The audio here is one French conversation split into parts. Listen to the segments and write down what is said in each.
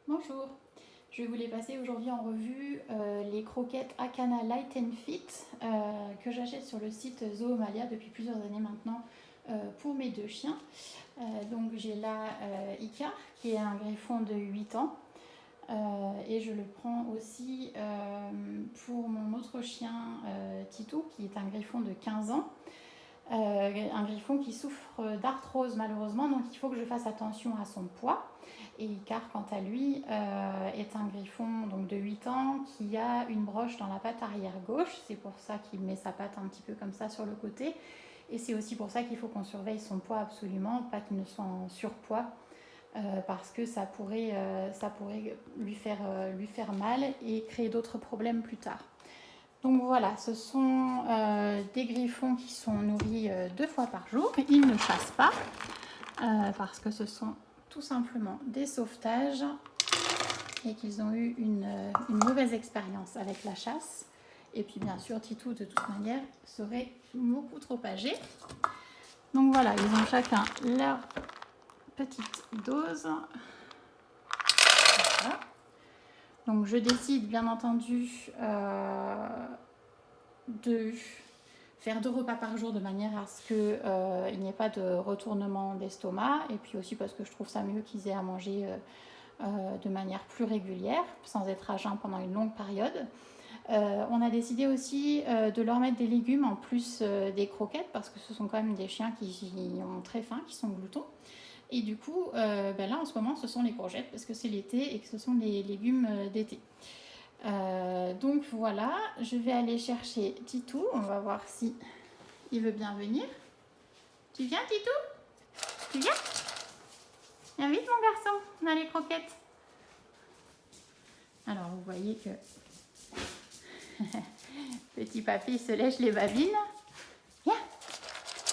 Bonjour, je voulais passer aujourd'hui en revue les croquettes Akana Light and Fit que j'achète sur le site Zoomalia depuis plusieurs années maintenant pour mes deux chiens. Donc j'ai là Icar qui est un griffon de 8 ans et je le prends aussi pour mon autre chien Titou qui est un griffon de 15 ans. Un griffon qui souffre d'arthrose malheureusement, donc il faut que je fasse attention à son poids. Et Icar, quant à lui, est un griffon donc, de 8 ans qui a une broche dans la patte arrière gauche. C'est pour ça qu'il met sa patte un petit peu comme ça sur le côté. Et c'est aussi pour ça qu'il faut qu'on surveille son poids absolument, pas qu'il ne soit en surpoids, parce que ça pourrait lui faire mal et créer d'autres problèmes plus tard. Donc voilà, ce sont des griffons qui sont nourris 2 fois par jour. Ils ne chassent pas parce que ce sont tout simplement des sauvetages et qu'ils ont eu une mauvaise expérience avec la chasse. Et puis bien sûr, Titou de toute manière serait beaucoup trop âgé. Donc voilà, ils ont chacun leur petite dose. Voilà. Donc je décide bien entendu de faire 2 repas par jour de manière à ce qu'il n'y ait pas de retournement d'estomac, et puis aussi parce que je trouve ça mieux qu'ils aient à manger de manière plus régulière, sans être à jeun pendant une longue période. On a décidé aussi de leur mettre des légumes en plus des croquettes, parce que ce sont quand même des chiens qui ont très faim, qui sont gloutons. Et du coup, là en ce moment, ce sont les courgettes, parce que c'est l'été et que ce sont des légumes d'été. Donc voilà, je vais aller chercher Titou. On va voir si il veut bien venir. Tu viens, Titou? Tu viens? Viens vite, mon garçon, on a les croquettes. Alors vous voyez que petit papy se lèche les babines. Viens,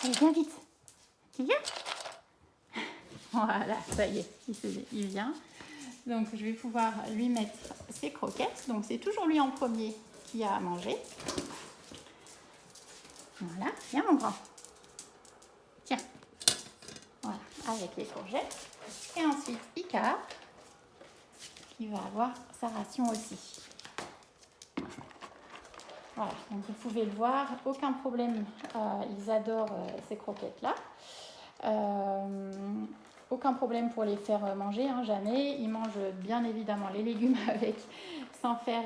allez, viens vite. Tu viens? Voilà, ça y est, il vient. Donc je vais pouvoir lui mettre ses croquettes. Donc c'est toujours lui en premier qui a à manger. Voilà, viens mon grand. Tiens. Voilà, avec les courgettes. Et ensuite Icar qui va avoir sa ration aussi. Voilà, donc vous pouvez le voir, aucun problème, ils adorent ces croquettes-là. Aucun problème pour les faire manger, hein, jamais. Ils mangent bien évidemment les légumes avec, sans faire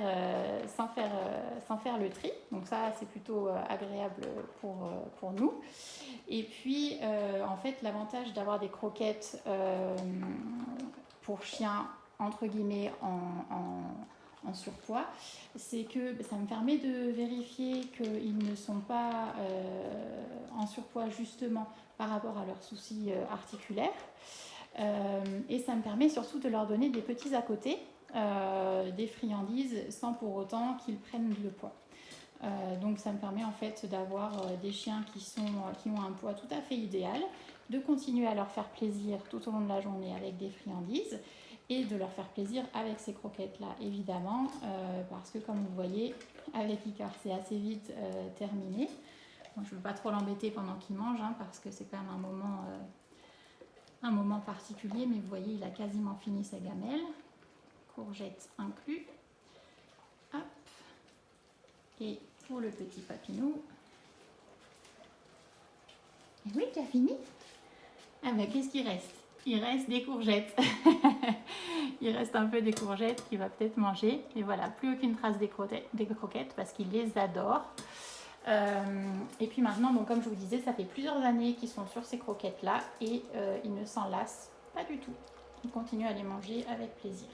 le tri. Donc ça, c'est plutôt agréable pour nous. Et puis, en fait, l'avantage d'avoir des croquettes pour chiens, entre guillemets, en surpoids, c'est que ça me permet de vérifier qu'ils ne sont pas en surpoids justement par rapport à leurs soucis articulaires. Et ça me permet surtout de leur donner des petits à côté, des friandises, sans pour autant qu'ils prennent le poids. Donc ça me permet en fait d'avoir des chiens qui ont un poids tout à fait idéal, de continuer à leur faire plaisir tout au long de la journée avec des friandises et de leur faire plaisir avec ces croquettes là évidemment, parce que comme vous voyez avec Icar c'est assez vite terminé. Moi, je ne veux pas trop l'embêter pendant qu'il mange, hein, parce que c'est quand même un moment particulier, mais vous voyez il a quasiment fini sa gamelle, courgettes inclus. Hop. Et pour le petit papinou, et oui, tu as fini? Ah ben qu'est-ce qu'il reste? Il reste des courgettes. Il reste un peu des courgettes qu'il va peut-être manger. Et voilà, plus aucune trace des croquettes parce qu'il les adore. Et puis maintenant, donc comme je vous disais, ça fait plusieurs années qu'ils sont sur ces croquettes-là et ils ne s'en lassent pas du tout. Ils continuent à les manger avec plaisir.